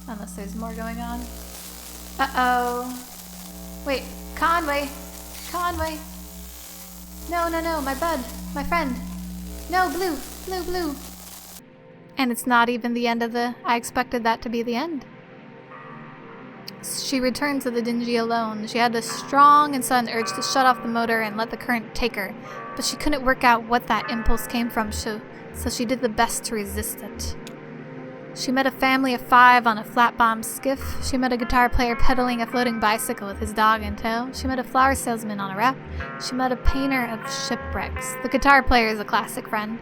Unless there's more going on. Uh-oh. Wait, Conway! Conway! No, no, no, my bud, my friend. No, Blue, Blue, Blue. And it's not even the end of the... I expected that to be the end. She returned to the dingy alone. She had a strong and sudden urge to shut off the motor and let the current take her, but she couldn't work out what that impulse came from, so she did the best to resist it. She met a family of 5 on a flat-bottom skiff. She met a guitar player pedaling a floating bicycle with his dog in tow. She met a flower salesman on a raft. She met a painter of shipwrecks. The guitar player is a classic friend.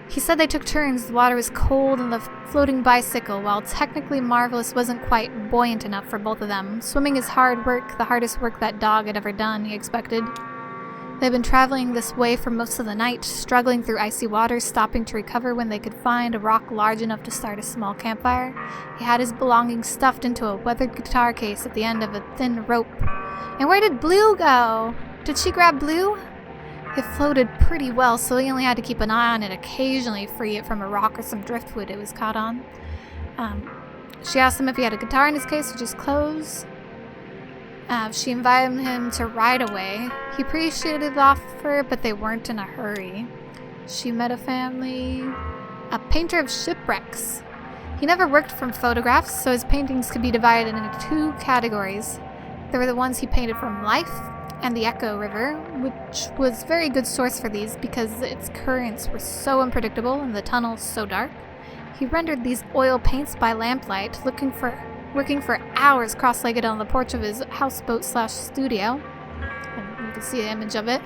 He said they took turns. The water was cold and the floating bicycle, while technically marvelous, wasn't quite buoyant enough for both of them. Swimming is hard work, the hardest work that dog had ever done, he expected. They'd been traveling this way for most of the night, struggling through icy waters, stopping to recover when they could find a rock large enough to start a small campfire. He had his belongings stuffed into a weathered guitar case at the end of a thin rope. And where did Blue go? Did she grab Blue? It floated pretty well, so he only had to keep an eye on it occasionally, free it from a rock or some driftwood it was caught on. She asked him if he had a guitar in his case, which is closed. She invited him to ride away. He appreciated the offer, but they weren't in a hurry. She met a family, a painter of shipwrecks. He never worked from photographs, so his paintings could be divided into 2 categories. There were the ones he painted from life, and the Echo River, which was a very good source for these because its currents were so unpredictable and the tunnels so dark. He rendered these oil paints by lamplight, working for hours cross-legged on the porch of his houseboat/studio. And you can see the image of it.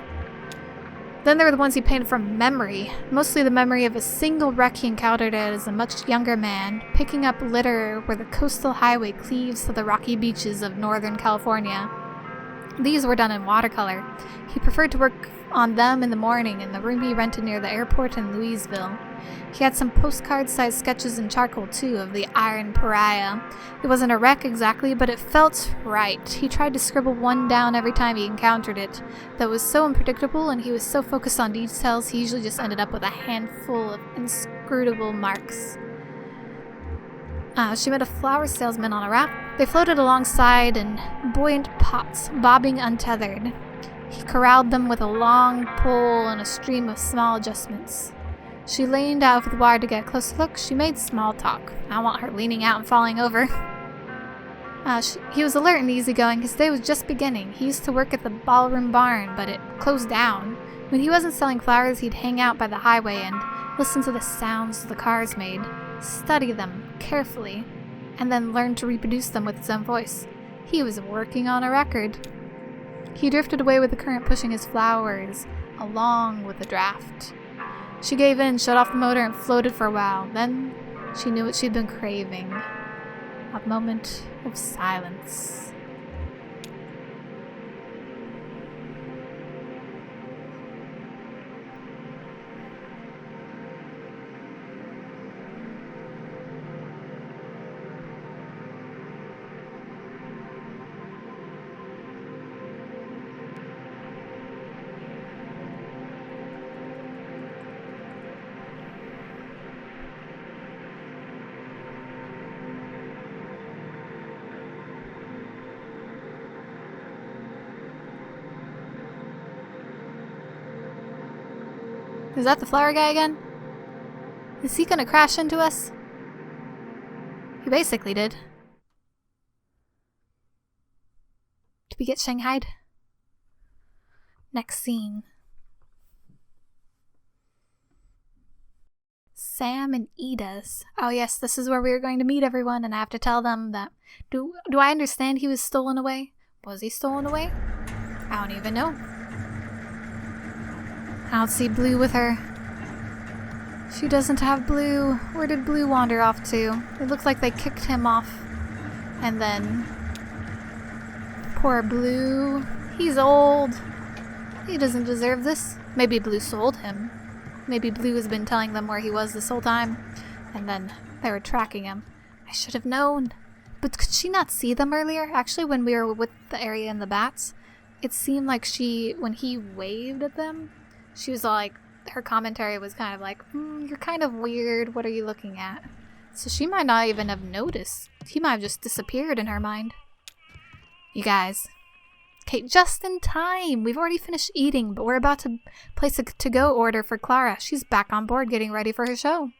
Then there were the ones he painted from memory, mostly the memory of a single wreck he encountered as a much younger man, picking up litter where the coastal highway cleaves to the rocky beaches of Northern California. These were done in watercolor. He preferred to work on them in the morning in the room he rented near the airport in Louisville. He had some postcard-sized sketches in charcoal, too, of the Iron Pariah. It wasn't a wreck exactly, but it felt right. He tried to scribble one down every time he encountered it. That was so unpredictable, and he was so focused on details, he usually just ended up with a handful of inscrutable marks. She met a flower salesman on a raft. They floated alongside in buoyant pots, bobbing untethered. He corralled them with a long pole and a stream of small adjustments. She leaned out of the water to get a closer look. She made small talk. I want her leaning out and falling over. He was alert and easygoing. His day was just beginning. He used to work at the ballroom barn, but it closed down. When he wasn't selling flowers, he'd hang out by the highway and listen to the sounds the cars made, study them carefully, and then learn to reproduce them with his own voice. He was working on a record. He drifted away with the current pushing his flowers along with the draft. She gave in, shut off the motor, and floated for a while. Then she knew what she'd been craving. A moment of silence. Is that the flower guy again? Is he gonna crash into us? He basically did. Did we get shanghaied? Next scene. Sam and Ida's. Oh yes, this is where we were going to meet everyone, and I have to tell them that... Do I understand he was stolen away? Was he stolen away? I don't even know. I don't see Blue with her. She doesn't have Blue. Where did Blue wander off to? It looked like they kicked him off. And then... Poor Blue. He's old. He doesn't deserve this. Maybe Blue sold him. Maybe Blue has been telling them where he was this whole time. And then they were tracking him. I should have known. But could she not see them earlier? Actually, when we were with the area and the bats, it seemed like when he waved at them, she was all like, her commentary was kind of like, you're kind of weird, what are you looking at? So she might not even have noticed. He might have just disappeared in her mind. You guys. Okay, just in time. We've already finished eating, but we're about to place a to-go order for Clara. She's back on board getting ready for her show.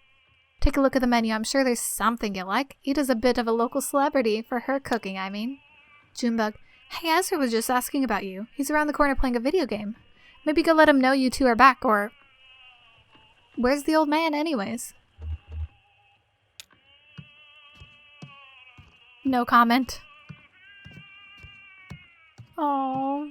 Take a look at the menu. I'm sure there's something you like. Ida's a bit of a local celebrity for her cooking, I mean. Junebug. Hey, Ezra was just asking about you. He's around the corner playing a video game. Maybe go let him know you two are back, or... Where's the old man, anyways? No comment. Oh.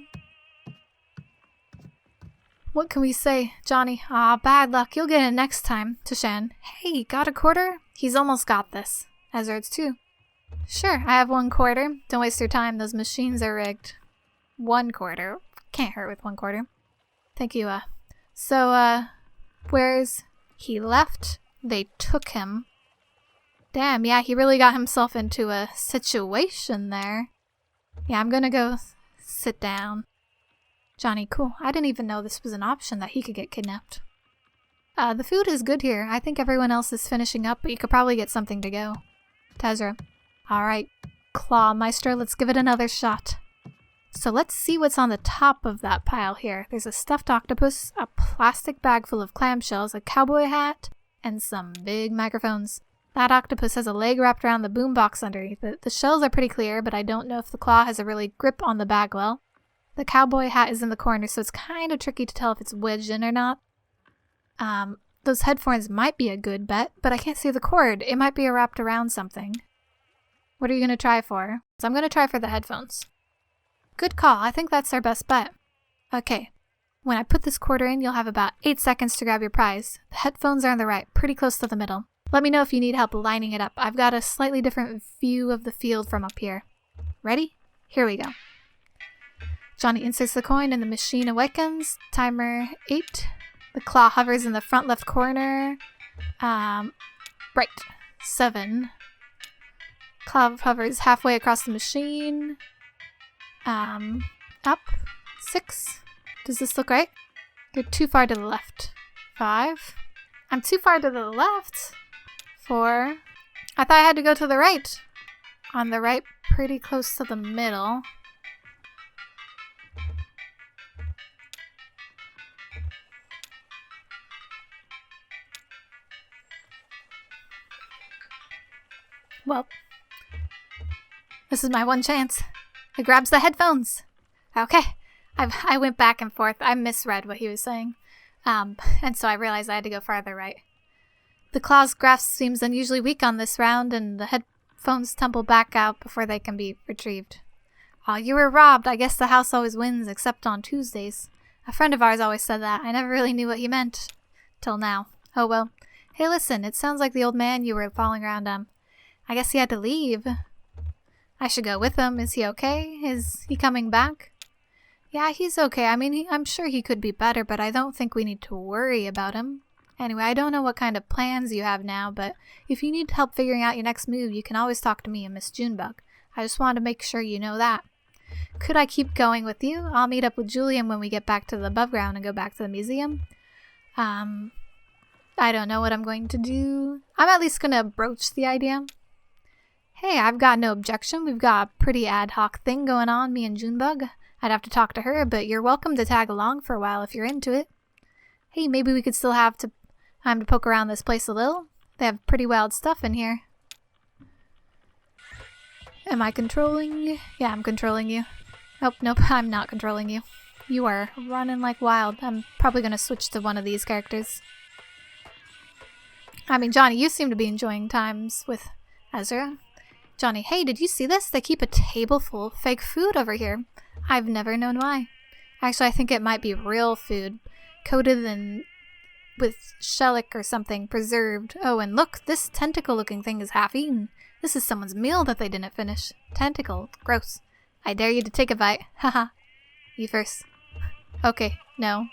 What can we say? Johnny, bad luck. You'll get it next time. To Shan. Hey, got a quarter? He's almost got this. Ezra, it's 2. Sure, I have 1 quarter. Don't waste your time. Those machines are rigged. 1 quarter. Can't hurt with 1 quarter. Thank you, So, where's... He left? They took him. Damn, yeah, he really got himself into a situation there. Yeah, I'm gonna go sit down. Johnny, cool. I didn't even know this was an option that he could get kidnapped. The food is good here. I think everyone else is finishing up, but you could probably get something to go. Tezra. Alright. Claw Maestro, let's give it another shot. So let's see what's on the top of that pile here. There's a stuffed octopus, a plastic bag full of clamshells, a cowboy hat, and some big microphones. That octopus has a leg wrapped around the boombox underneath it. The shells are pretty clear, but I don't know if the claw has a really grip on the bag well. The cowboy hat is in the corner, so it's kind of tricky to tell if it's wedged in or not. Those headphones might be a good bet, but I can't see the cord. It might be wrapped around something. What are you going to try for? So I'm going to try for the headphones. Good call. I think that's our best bet. Okay. When I put this quarter in, you'll have about 8 seconds to grab your prize. The headphones are on the right, pretty close to the middle. Let me know if you need help lining it up. I've got a slightly different view of the field from up here. Ready? Here we go. Johnny inserts the coin and the machine awakens. Timer 8. The claw hovers in the front left corner. Right. 7. Claw hovers halfway across the machine. Up. 6. Does this look right? You're too far to the left. 5. I'm too far to the left. 4. I thought I had to go to the right. On the right, pretty close to the middle. Well, this is my one chance. It grabs the headphones. Okay. I went back and forth. I misread what he was saying. And so I realized I had to go farther right. The claw's grasp seems unusually weak on this round, and the headphones tumble back out before they can be retrieved. Aw, you were robbed. I guess the house always wins, except on Tuesdays. A friend of ours always said that. I never really knew what he meant. Till now. Oh well. Hey, listen, it sounds like the old man you were following around, I guess he had to leave. I should go with him. Is he okay? Is he coming back? Yeah, he's okay. I mean, I'm sure he could be better, but I don't think we need to worry about him. Anyway, I don't know what kind of plans you have now, but if you need help figuring out your next move, you can always talk to me and Miss Junebug. I just wanted to make sure you know that. Could I keep going with you? I'll meet up with Julian when we get back to the above ground and go back to the museum. I don't know what I'm going to do. I'm at least going to broach the idea. Hey, I've got no objection. We've got a pretty ad hoc thing going on, me and Junebug. I'd have to talk to her, but you're welcome to tag along for a while if you're into it. Hey, maybe we could still have time to poke around this place a little. They have pretty wild stuff in here. Am I controlling? Yeah, I'm controlling you. Oh, nope, I'm not controlling you. You are running like wild. I'm probably going to switch to one of these characters. I mean, Johnny, you seem to be enjoying times with Ezra. Johnny, hey, did you see this? They keep a table full of fake food over here. I've never known why. Actually, I think it might be real food. Coated in with shellac or something, preserved. Oh, and look, this tentacle-looking thing is half-eaten. This is someone's meal that they didn't finish. Tentacle. Gross. I dare you to take a bite. Haha. You first. Okay, no.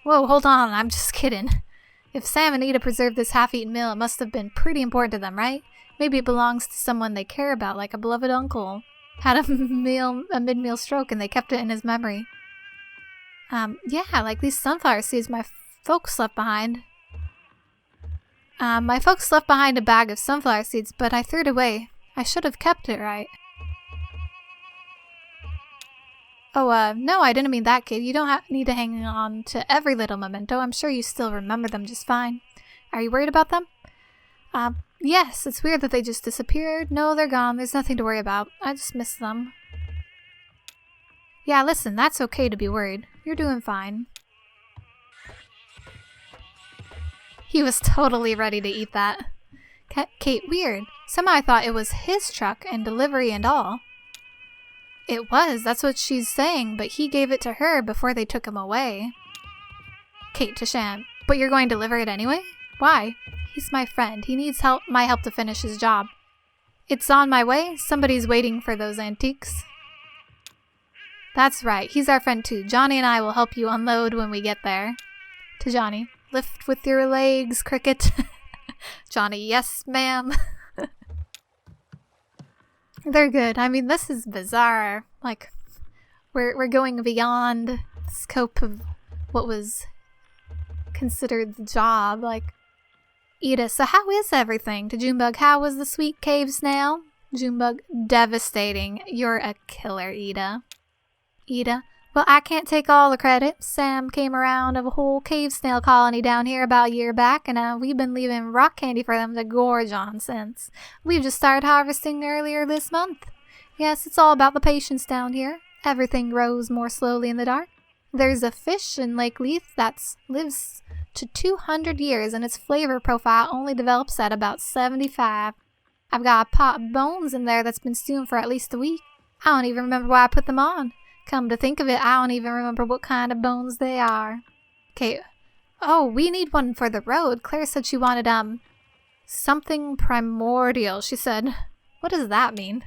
Whoa, hold on, I'm just kidding. If Sam and Ida preserved this half-eaten meal, it must have been pretty important to them, right? Maybe it belongs to someone they care about, like a beloved uncle. Had a mid-meal stroke and they kept it in his memory. Yeah, like these sunflower seeds my folks left behind. My folks left behind a bag of sunflower seeds, but I threw it away. I should have kept it, right? Oh, no, I didn't mean that, kid. You don't need to hang on to every little memento. I'm sure you still remember them just fine. Are you worried about them? Yes, it's weird that they just disappeared. No, they're gone. There's nothing to worry about. I just miss them. Yeah, listen, that's okay to be worried. You're doing fine. He was totally ready to eat that. Kate, weird. Somehow I thought it was his truck and delivery and all. It was, that's what she's saying, but he gave it to her before they took him away. Kate to Shan, but you're going to deliver it anyway? Why? He's my friend. He needs my help to finish his job. It's on my way. Somebody's waiting for those antiques. That's right. He's our friend too. Johnny and I will help you unload when we get there. To Johnny, lift with your legs, Cricket. Johnny, yes, ma'am. They're good. I mean, this is bizarre. Like, we're going beyond the scope of what was considered the job. Like, Ida, so how is everything? To Junebug, how was the sweet cave snail? Junebug, devastating. You're a killer, Ida. Ida, well, I can't take all the credit. Sam came around of a whole cave snail colony down here about a year back, and we've been leaving rock candy for them to gorge on since. We've just started harvesting earlier this month. Yes, it's all about the patience down here. Everything grows more slowly in the dark. There's a fish in Lake Leith that lives to 200 years, and its flavor profile only develops at about 75. I've got a pot of bones in there that's been stewing for at least a week. I don't even remember why I put them on. Come to think of it, I don't even remember what kind of bones they are. Kate, oh, we need one for the road. Claire said she wanted, something primordial. She said, what does that mean?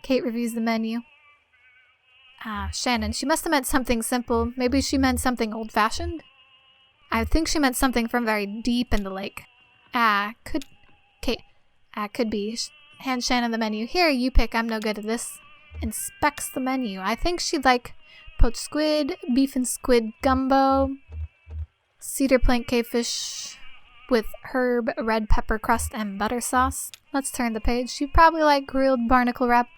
Kate reviews the menu. Shannon, she must have meant something simple. Maybe she meant something old-fashioned? I think she meant something from very deep in the lake. Could be. Hand Shannon the menu. Here, you pick. I'm no good at this. Inspects the menu. I think she'd like poached squid, beef and squid gumbo, cedar plank cavefish with herb, red pepper crust, and butter sauce. Let's turn the page. She'd probably like grilled barnacle wrap,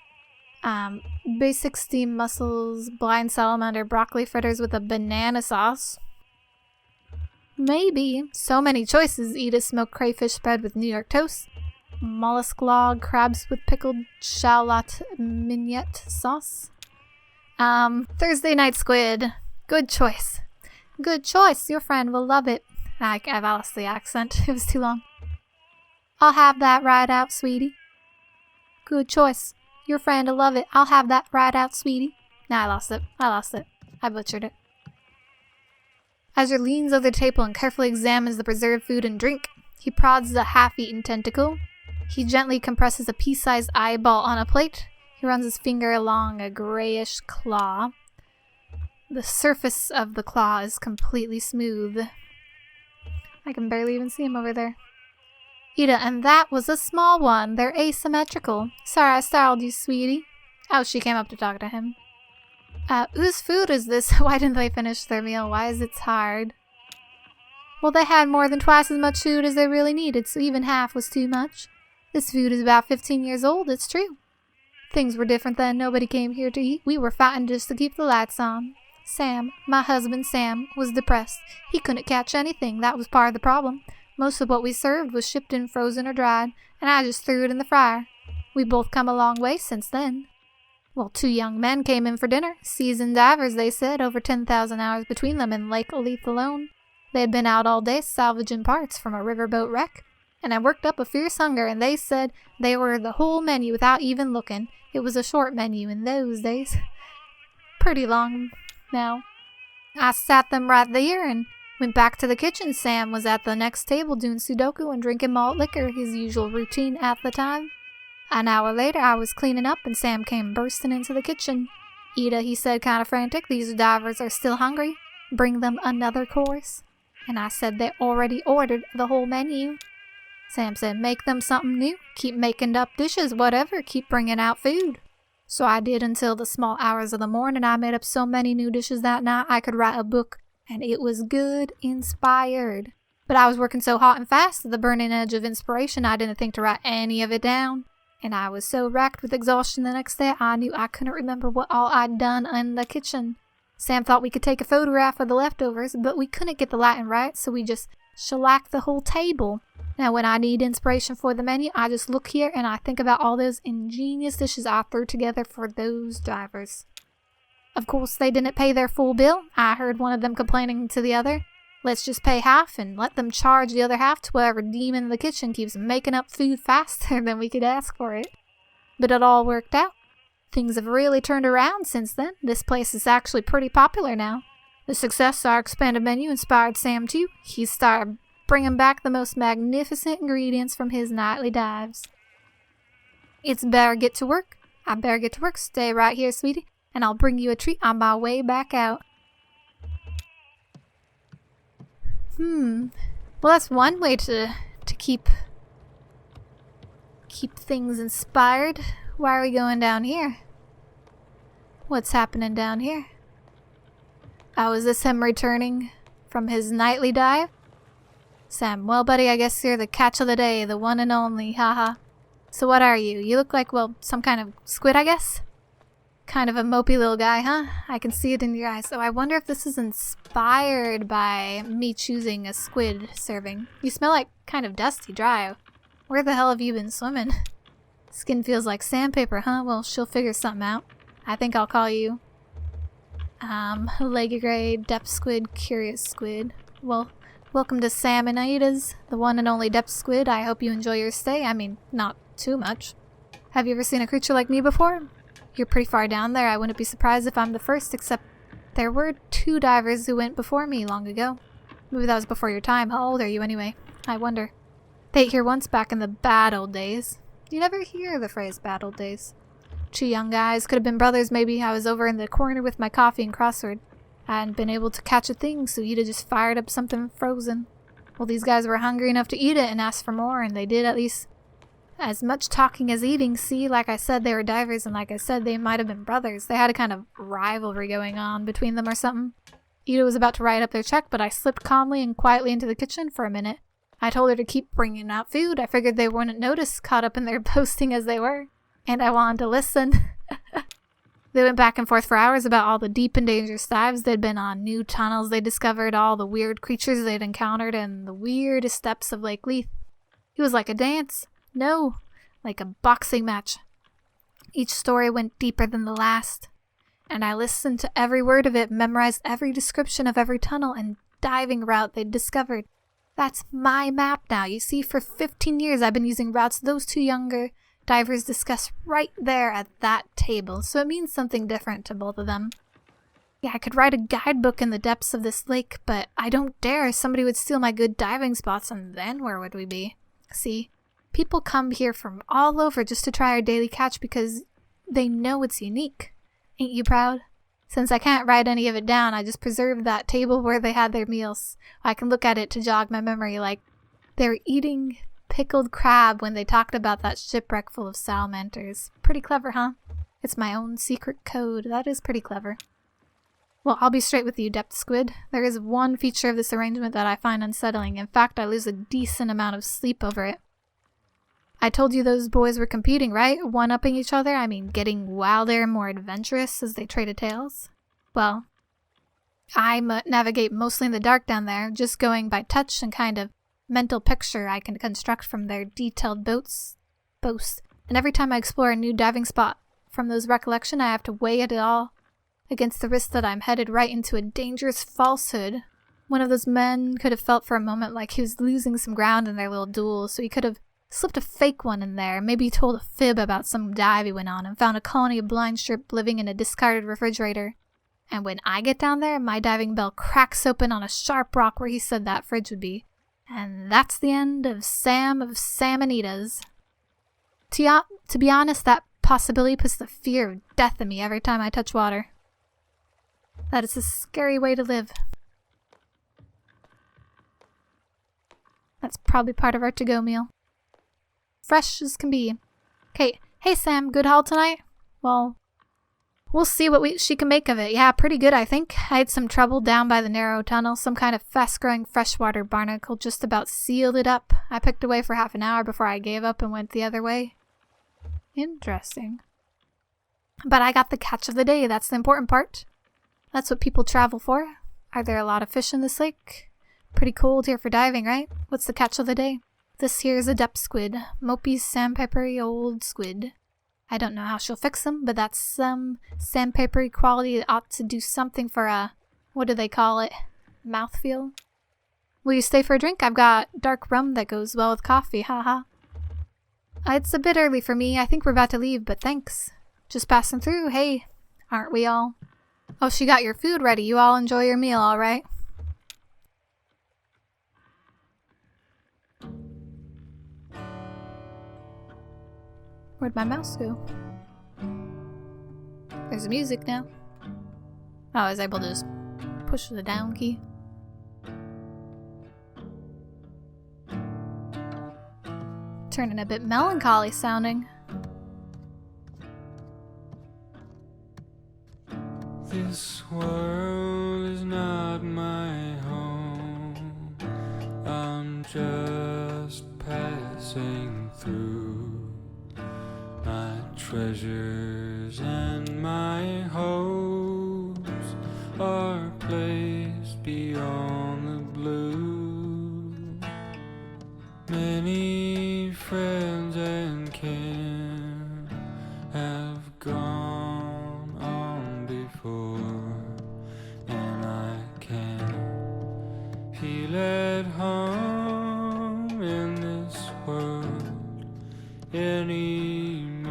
basic steamed mussels, blind salamander, broccoli fritters with a banana sauce. Maybe. So many choices. Eat a smoked crayfish spread with New York toast. Mollusk log, crabs with pickled shallot mignonette sauce. Thursday night squid. Good choice. Good choice. Your friend will love it. I've lost the accent. It was too long. I'll have that right out, sweetie. Good choice. Your friend will love it. I'll have that right out, sweetie. Nah, I lost it. I butchered it. Azure leans over the table and carefully examines the preserved food and drink. He prods the half-eaten tentacle. He gently compresses a pea-sized eyeball on a plate. He runs his finger along a grayish claw. The surface of the claw is completely smooth. I can barely even see him over there. Ida, and that was a small one. They're asymmetrical. Sorry I startled you, sweetie. Oh, she came up to talk to him. Whose food is this? Why didn't they finish their meal? Why is it hard? Well, they had more than twice as much food as they really needed, so even half was too much. This food is about 15 years old, it's true. Things were different then. Nobody came here to eat. We were fighting just to keep the lights on. Sam, my husband Sam, was depressed. He couldn't catch anything. That was part of the problem. Most of what we served was shipped in frozen or dried, and I just threw it in the fryer. We both come a long way since then. Well, 2 young men came in for dinner. Seasoned divers, they said, over 10,000 hours between them in Lake Leith alone. They had been out all day salvaging parts from a riverboat wreck. And I worked up a fierce hunger, and they said they ordered the whole menu without even looking. It was a short menu in those days. Pretty long now. I sat them right there and went back to the kitchen. Sam was at the next table doing Sudoku and drinking malt liquor, his usual routine at the time. An hour later, I was cleaning up, and Sam came bursting into the kitchen. Ida, he said, kind of frantic, these divers are still hungry. Bring them another course. And I said they already ordered the whole menu. Sam said, make them something new. Keep making up dishes, whatever. Keep bringing out food. So I did until the small hours of the morning. I made up so many new dishes that night I could write a book. And it was good, inspired. But I was working so hot and fast at the burning edge of inspiration I didn't think to write any of it down. And I was so racked with exhaustion the next day I knew I couldn't remember what all I'd done in the kitchen. Sam thought we could take a photograph of the leftovers, but we couldn't get the lighting right, so we just shellacked the whole table. Now when I need inspiration for the menu, I just look here and I think about all those ingenious dishes I threw together for those divers. Of course, they didn't pay their full bill. I heard one of them complaining to the other. Let's just pay half and let them charge the other half to whatever demon in the kitchen keeps making up food faster than we could ask for it. But it all worked out. Things have really turned around since then. This place is actually pretty popular now. The success of our expanded menu inspired Sam too. He started bringing back the most magnificent ingredients from his nightly dives. It's better get to work. I better get to work. Stay right here, sweetie, and I'll bring you a treat on my way back out. Well, that's one way to keep things inspired. Why are we going down here? What's happening down here? Oh, is this him returning from his nightly dive? Sam, well, buddy, I guess you're the catch of the day, the one and only, haha. So what are you? You look like, well, some kind of squid, I guess? Kind of a mopey little guy, huh? I can see it in your eyes. So I wonder if this is inspired by me choosing a squid serving. You smell like kind of dusty, dry. Where the hell have you been swimming? Skin feels like sandpaper, huh? Well, she'll figure something out. I think I'll call you, Leggy Gray, Depth Squid, Curious Squid. Well, welcome to Salmonitas, the one and only Depth Squid. I hope you enjoy your stay. I mean, not too much. Have you ever seen a creature like me before? You're pretty far down there. I wouldn't be surprised if I'm the first, except there were 2 divers who went before me long ago. Maybe that was before your time. How old are you anyway? I wonder. They ate here once back in the bad old days. You never hear the phrase bad old days. 2 young guys, could have been brothers maybe. I was over in the corner with my coffee and crossword. I hadn't been able to catch a thing, so you'd have just fired up something frozen. Well, these guys were hungry enough to eat it and asked for more, and they did at least as much talking as eating. See, like I said, they were divers, and like I said, they might have been brothers. They had a kind of rivalry going on between them or something. Ida was about to write up their check, but I slipped calmly and quietly into the kitchen for a minute. I told her to keep bringing out food. I figured they wouldn't notice, caught up in their boasting as they were. And I wanted to listen. They went back and forth for hours about all the deep and dangerous dives they'd been on, new tunnels they discovered, all the weird creatures they'd encountered, and the weirdest depths of Lake Leith. It was like a dance. No, like a boxing match. Each story went deeper than the last, and I listened to every word of it, memorized every description of every tunnel and diving route they'd discovered. That's my map now. You see, for 15 years I've been using routes those 2 younger divers discussed right there at that table, so it means something different to both of them. Yeah, I could write a guidebook in the depths of this lake, but I don't dare. Somebody would steal my good diving spots, and then where would we be? See, people come here from all over just to try our daily catch because they know it's unique. Ain't you proud? Since I can't write any of it down, I just preserved that table where they had their meals. I can look at it to jog my memory, like they were eating pickled crab when they talked about that shipwreck full of salamanders. Pretty clever, huh? It's my own secret code. That is pretty clever. Well, I'll be straight with you, Depth Squid. There is one feature of this arrangement that I find unsettling. In fact, I lose a decent amount of sleep over it. I told you those boys were competing, right? One-upping each other? I mean, getting wilder and more adventurous as they traded tales? Well, I navigate mostly in the dark down there, just going by touch and kind of mental picture I can construct from their detailed boasts. And every time I explore a new diving spot from those recollections, I have to weigh it all against the risk that I'm headed right into a dangerous falsehood. One of those men could have felt for a moment like he was losing some ground in their little duel, so he could have slipped a fake one in there. Maybe he told a fib about some dive he went on and found a colony of blind shrimp living in a discarded refrigerator. And when I get down there, my diving bell cracks open on a sharp rock where he said that fridge would be. And that's the end of Sam of Salmonitas. To be honest, that possibility puts the fear of death in me every time I touch water. That is a scary way to live. That's probably part of our to-go meal. Fresh as can be. Okay, hey Sam, good haul tonight? Well, We'll see what she can make of it. Yeah, pretty good, I think. I had some trouble down by the narrow tunnel. Some kind of fast-growing freshwater barnacle just about sealed it up. I picked away for half an hour before I gave up and went the other way. Interesting. But I got the catch of the day. That's the important part. That's what people travel for. Are there a lot of fish in this lake? Pretty cold here for diving, right? What's the catch of the day? This here is a depth squid. Mopey's sandpapery old squid. I don't know how she'll fix them, but that's some sandpapery quality that ought to do something for a, what do they call it? Mouthfeel? Will you stay for a drink? I've got dark rum that goes well with coffee, haha. It's a bit early for me. I think we're about to leave, but thanks. Just passing through, hey, aren't we all? Oh, she got your food ready. You all enjoy your meal, all right? Where'd my mouse go? There's music now. Oh, I was able to just push the down key. Turning a bit melancholy sounding. This world is not my home. I'm just passing through. My treasures and my hopes are placed beyond the blue. Many friends and kin have gone on before, and I can't feel at home in this world anymore.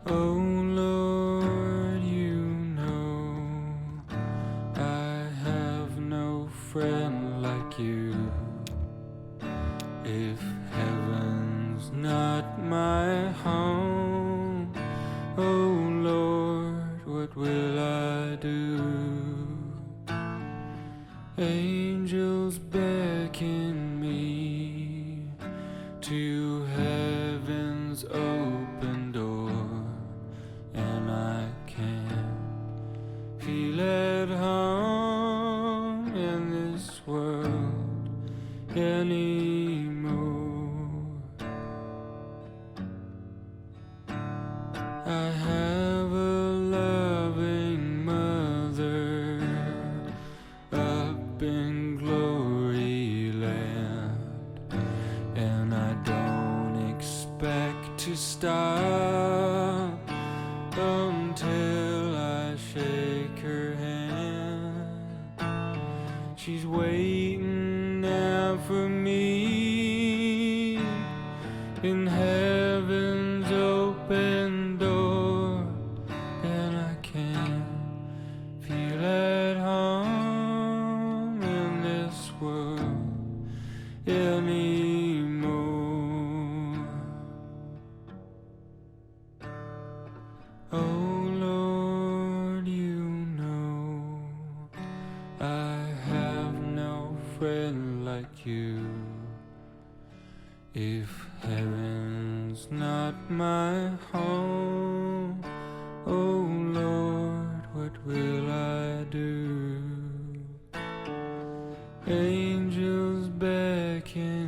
Oh Lord, you know I have no friend like you. If heaven's not my home, oh Lord, what will I do? Angels beckon me to heaven's open door, and I can't feel at home in this world anymore. I have a loving mother up in glory land, and I don't expect to stop until I shake her hand. She's waiting now for me in heaven's open door, and I can't feel at home in this world anymore. Oh Lord, you know I have no friend like you. If heaven's not my home, oh Lord, what will I do? Angels beckon